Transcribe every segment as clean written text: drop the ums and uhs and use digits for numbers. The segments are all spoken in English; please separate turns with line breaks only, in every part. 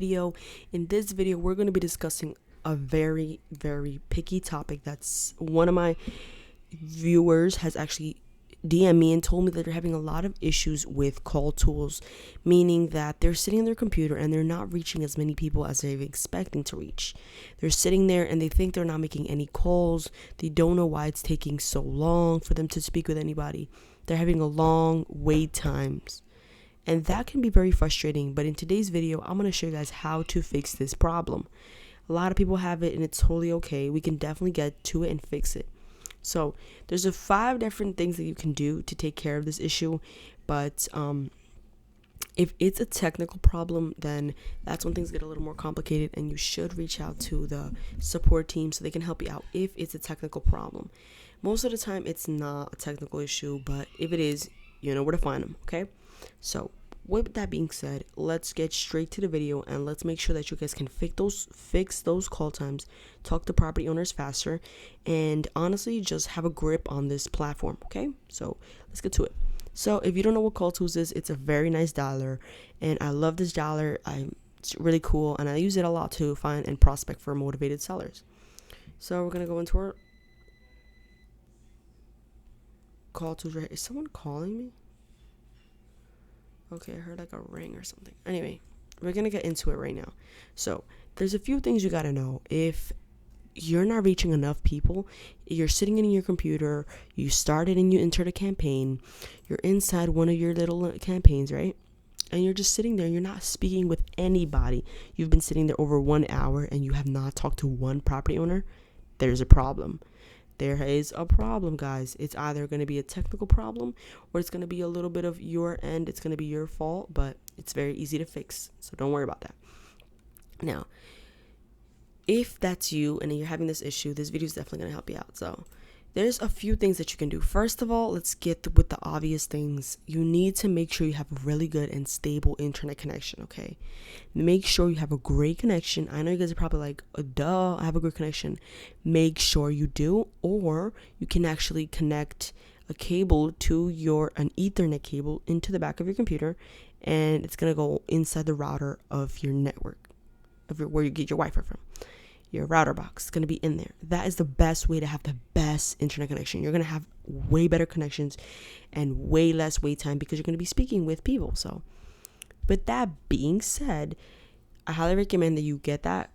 video. In this video, we're going to be discussing a very, very picky topic that's one of my viewers has actually DM me and told me that they're having a lot of issues with call tools, meaning that they're sitting on their computer and they're not reaching as many people as they're expecting to reach. They're sitting there and they think they're not making any calls. They don't know why it's taking so long for them to speak with anybody. They're having a long wait times. And that can be very frustrating. But in today's video, I'm going to show you guys how to fix this problem. A lot of people have it and it's totally okay. We can definitely get to it and fix it. So there's 5 different things that you can do to take care of this issue. But if it's a technical problem, then that's when things get a little more complicated, and you should reach out to the support team so they can help you out if it's a technical problem. Most of the time it's not a technical issue, but if it is, you know where to find them. Okay, so with that being said, let's get straight to the video and let's make sure that you guys can fix those call times, talk to property owners faster, and honestly just have a grip on this platform. Okay, so let's get to it. So if you don't know what call tools is, it's a very nice dialer, and I love this dialer. It's really cool, and I use it a lot to find and prospect for motivated sellers. So we're gonna go into our call tools right. Is someone calling me? Okay, I heard like a ring or something. Anyway, we're going to get into it right now. So there's a few things you got to know. If you're not reaching enough people, you're sitting in your computer, you started and you entered a campaign, you're inside one of your little campaigns, right? And you're just sitting there, you're not speaking with anybody. You've been sitting there over 1 hour and you have not talked to one property owner. There's a problem. There is a problem, guys. It's either going to be a technical problem or it's going to be a little bit of your end. It's going to be your fault, but it's very easy to fix. So don't worry about that. Now, if that's you and you're having this issue, this video is definitely going to help you out. So there's a few things that you can do. First of all, let's get with the obvious things. You need to make sure you have a really good and stable internet connection, okay? Make sure you have a great connection. I know you guys are probably like, duh, I have a good connection. Make sure you do, or you can actually connect a cable to an Ethernet cable into the back of your computer, and it's going to go inside the router of your network, where you get your Wi-Fi from. Your router box is going to be in there. That is the best way to have the best internet connection. You're going to have way better connections and way less wait time because you're going to be speaking with people. So with that being said, I highly recommend that you get that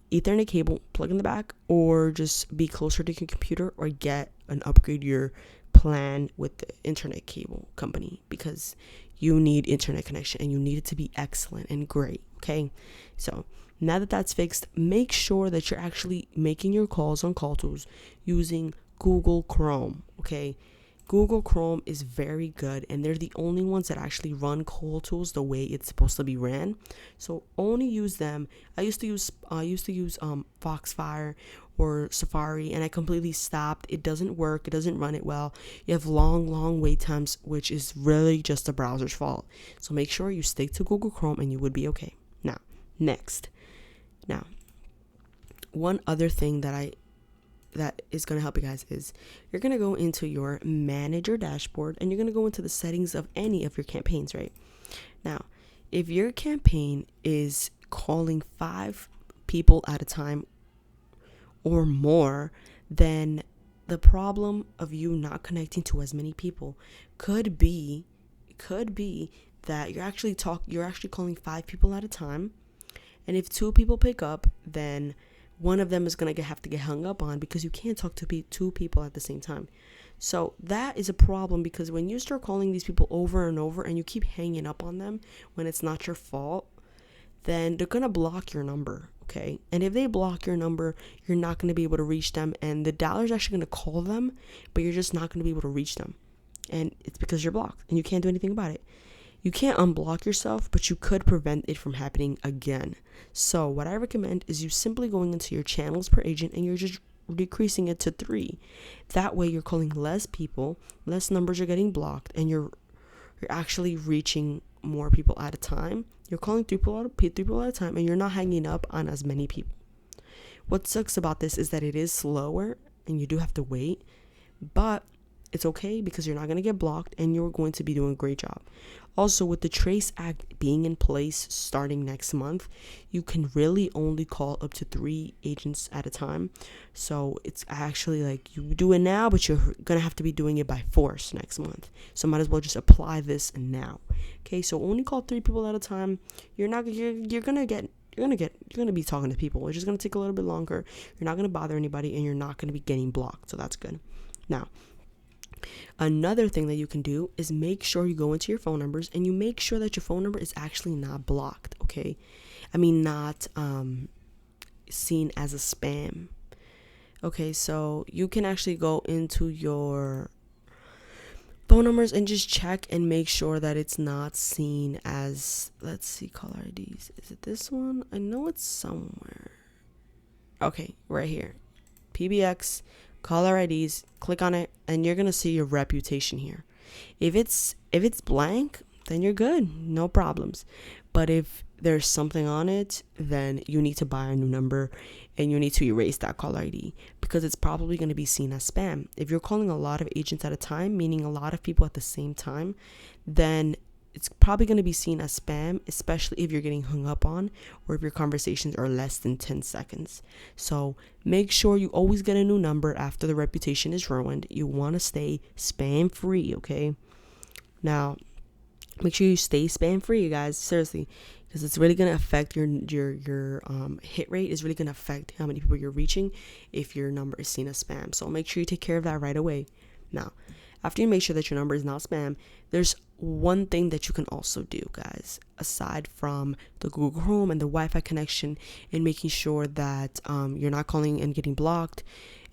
Ethernet cable, plug in the back, or just be closer to your computer, or upgrade your plan with the internet cable company, because you need internet connection and you need it to be excellent and great. Okay, so now that that's fixed, make sure that you're actually making your calls on call tools using Google Chrome. Okay, Google Chrome is very good, and they're the only ones that actually run call tools the way it's supposed to be ran. So only use them. I used to use Foxfire or Safari, and I completely stopped. It doesn't work. It doesn't run it well. You have long wait times, which is really just the browser's fault. So make sure you stick to Google Chrome and you would be okay. Now, one other thing that is going to help you guys is you're going to go into your manager dashboard and you're going to go into the settings of any of your campaigns, right? Now, if your campaign is calling 5 people at a time or more, then the problem of you not connecting to as many people could be that you're actually calling 5 people at a time. And if 2 people pick up, then one of them is going to have to get hung up on because you can't talk to 2 people at the same time. So that is a problem, because when you start calling these people over and over and you keep hanging up on them when it's not your fault, then they're going to block your number, okay? And if they block your number, you're not going to be able to reach them, and the dialer's actually going to call them, but you're just not going to be able to reach them. And it's because you're blocked and you can't do anything about it. You can't unblock yourself, but you could prevent it from happening again. So what I recommend is you simply going into your channels per agent and you're just decreasing it to 3. That way you're calling less people, less numbers are getting blocked, and you're actually reaching more people at a time. You're calling 3 people at a time, and you're not hanging up on as many people. What sucks about this is that it is slower and you do have to wait, but It's okay, because you're not going to get blocked and you're going to be doing a great job. Also, with the Trace Act being in place starting next month, you can really only call up to 3 agents at a time. So it's actually like, you do it now, but you're going to have to be doing it by force next month. So might as well just apply this now. Okay, so only call 3 people at a time. You're going to be talking to people. It's just going to take a little bit longer. You're not going to bother anybody, and you're not going to be getting blocked. So that's good. Now, another thing that you can do is make sure you go into your phone numbers and you make sure that your phone number is actually not blocked, okay? I mean, not seen as a spam. Okay, so you can actually go into your phone numbers and just check and make sure that it's not seen as, let's see, caller IDs. Is it this one? I know it's somewhere. Okay, right here. PBX, caller IDs, click on it, and you're gonna see your reputation here. If it's blank, then you're good, no problems. But if there's something on it, then you need to buy a new number and you need to erase that caller ID, because it's probably going to be seen as spam. If you're calling a lot of agents at a time, meaning a lot of people at the same time, then it's probably going to be seen as spam, especially if you're getting hung up on or if your conversations are less than 10 seconds. So make sure you always get a new number after the reputation is ruined. You want to stay spam free, okay? Now, make sure you stay spam free, you guys, seriously, because it's really going to affect your hit rate. Is really going to affect how many people you're reaching if your number is seen as spam. So make sure you take care of that right away. Now, after you make sure that your number is not spam, there's one thing that you can also do, guys, aside from the Google Chrome and the Wi-Fi connection, and making sure that you're not calling and getting blocked,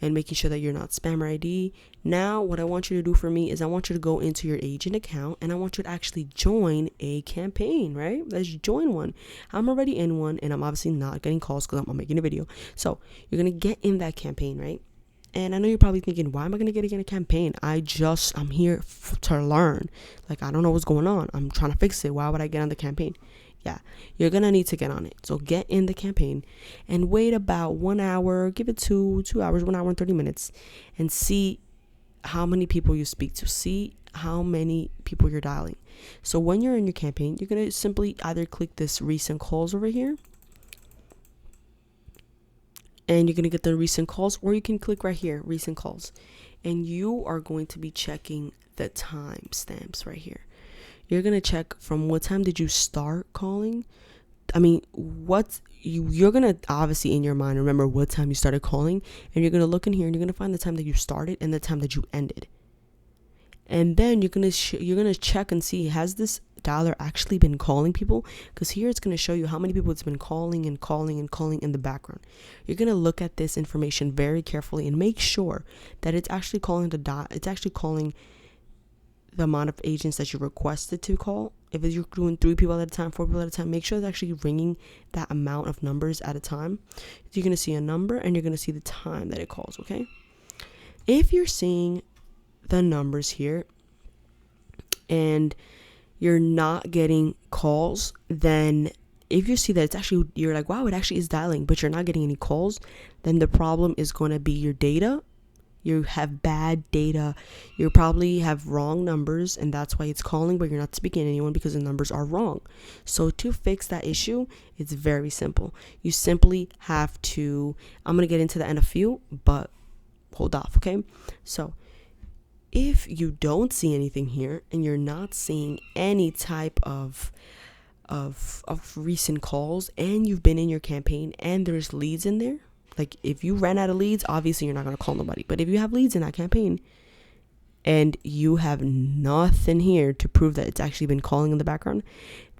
and making sure that you're not spammer ID. Now, what I want you to do for me is I want you to go into your agent account and I want you to actually join a campaign, right? Let's join one. I'm already in one, and I'm obviously not getting calls because I'm making a video. So you're going to get in that campaign, right? And I know you're probably thinking, why am I going to get in a campaign? I'm here to learn. Like, I don't know what's going on. I'm trying to fix it. Why would I get on the campaign? Yeah, you're going to need to get on it. So get in the campaign and wait about 1 hour, give it 2 hours, 1 hour and 30 minutes, and see how many people you speak to. See how many people you're dialing. So when you're in your campaign, you're going to simply either click this recent calls over here, and you're going to get the recent calls, or you can click right here, recent calls, and you are going to be checking the time stamps right here. You're going to check from what time did you start calling. I mean, you're going to obviously in your mind remember what time you started calling, and you're going to look in here and you're going to find the time that you started and the time that you ended. And then you're going to check and see, has this dialer actually been calling people? Because here it's going to show you how many people it's been calling and calling and calling in the background. You're going to look at this information very carefully and make sure that it's actually calling the amount of agents that you requested to call. If you're doing 3 people at a time, 4 people at a time, make sure it's actually ringing that amount of numbers at a time. You're going to see a number and you're going to see the time that it calls, okay? If you're seeing the numbers here and you're not getting calls, then if you see that it's actually, you're like, wow, it actually is dialing, but you're not getting any calls, then the problem is going to be your data. You have bad data. You probably have wrong numbers, and that's why it's calling, but you're not speaking to anyone because the numbers are wrong. So to fix that issue, it's very simple. You simply have to, I'm going to get into that in a few, but hold off, okay? So if you don't see anything here and you're not seeing any type of recent calls, and you've been in your campaign and there's leads in there, like if you ran out of leads, obviously you're not going to call nobody. But if you have leads in that campaign and you have nothing here to prove that it's actually been calling in the background,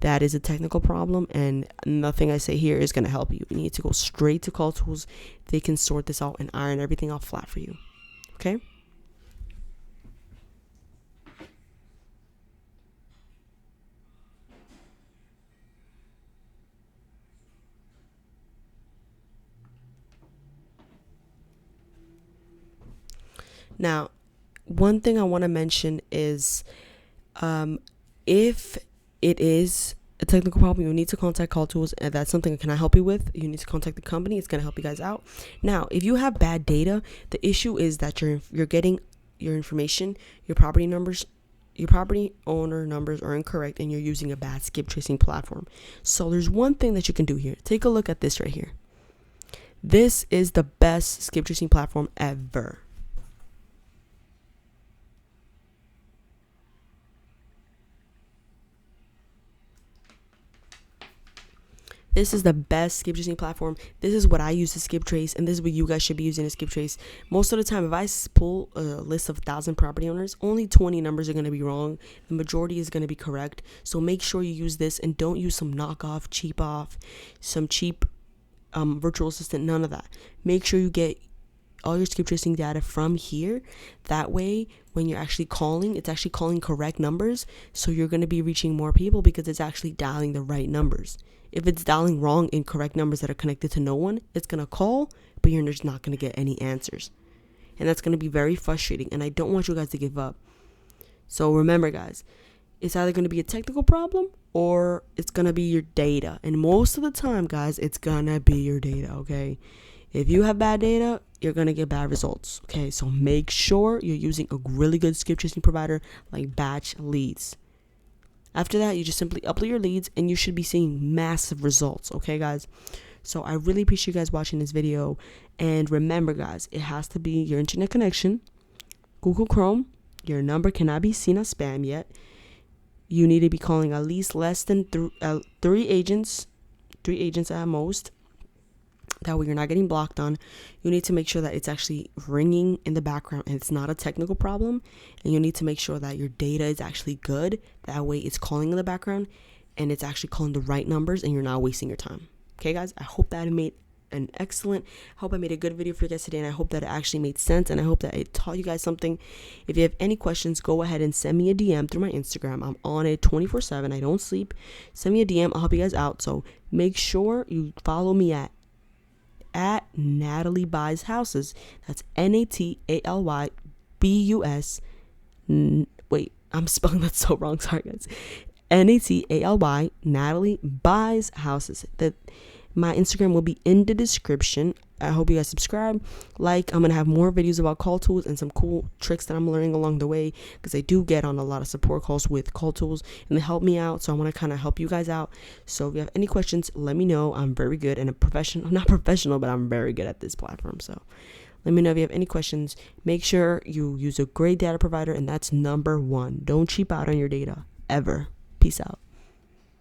that is a technical problem, and nothing I say here is going to help you. You need to go straight to Call Tools. They can sort this out and iron everything out flat for you. Okay? Now, one thing I want to mention is if it is a technical problem, you need to contact Call Tools, and that's something I cannot help you with. You need to contact the company. It's going to help you guys out. Now, if you have bad data, the issue is that you're getting your information, your property owner numbers are incorrect, and you're using a bad skip tracing platform. So there's one thing that you can do here. Take a look at this right here. This is the best skip tracing platform ever. This is the best skip tracing platform. This is what I use to skip trace, and this is what you guys should be using to skip trace. Most of the time, if I pull a list of 1,000 property owners, only 20 numbers are going to be wrong. The majority is going to be correct. So make sure you use this, and don't use some knockoff, some cheap virtual assistant, none of that. Make sure you get all your skip tracing data from here. That way, when you're actually calling, it's actually calling correct numbers. So you're going to be reaching more people because it's actually dialing the right numbers. If it's dialing wrong, incorrect numbers that are connected to no one, it's going to call, but you're just not going to get any answers. And that's going to be very frustrating. And I don't want you guys to give up. So remember, guys, it's either going to be a technical problem or it's going to be your data. And most of the time, guys, it's going to be your data, okay? If you have bad data, you're going to get bad results, okay? So make sure you're using a really good skip tracing provider like Batch Leads. After that, you just simply upload your leads and you should be seeing massive results, okay, guys? So I really appreciate you guys watching this video. And remember, guys, it has to be your internet connection, Google Chrome. Your number cannot be seen as spam yet. You need to be calling at least less than three agents at most. That way you're not getting blocked on. You need to make sure that it's actually ringing in the background and it's not a technical problem. And you need to make sure that your data is actually good. That way it's calling in the background and it's actually calling the right numbers and you're not wasting your time. Okay, guys, I hope that I made a good video for you guys today, and I hope that it actually made sense, and I hope that it taught you guys something. If you have any questions, go ahead and send me a DM through my Instagram. I'm on it 24/7. I don't sleep. Send me a DM. I'll help you guys out. So make sure you follow me at Nataly Buys Houses. That's NATALY BUS. Wait, I'm spelling that so wrong. Sorry, guys. NATALY, Nataly Buys Houses. My Instagram will be in the description. I hope you guys subscribe, like. I'm going to have more videos about call tools and some cool tricks that I'm learning along the way, because I do get on a lot of support calls with call tools and they help me out. So I want to kind of help you guys out. So if you have any questions, let me know. I'm very good and not professional, but I'm very good at this platform. So let me know if you have any questions. Make sure you use a great data provider, and that's number one. Don't cheap out on your data ever. Peace out.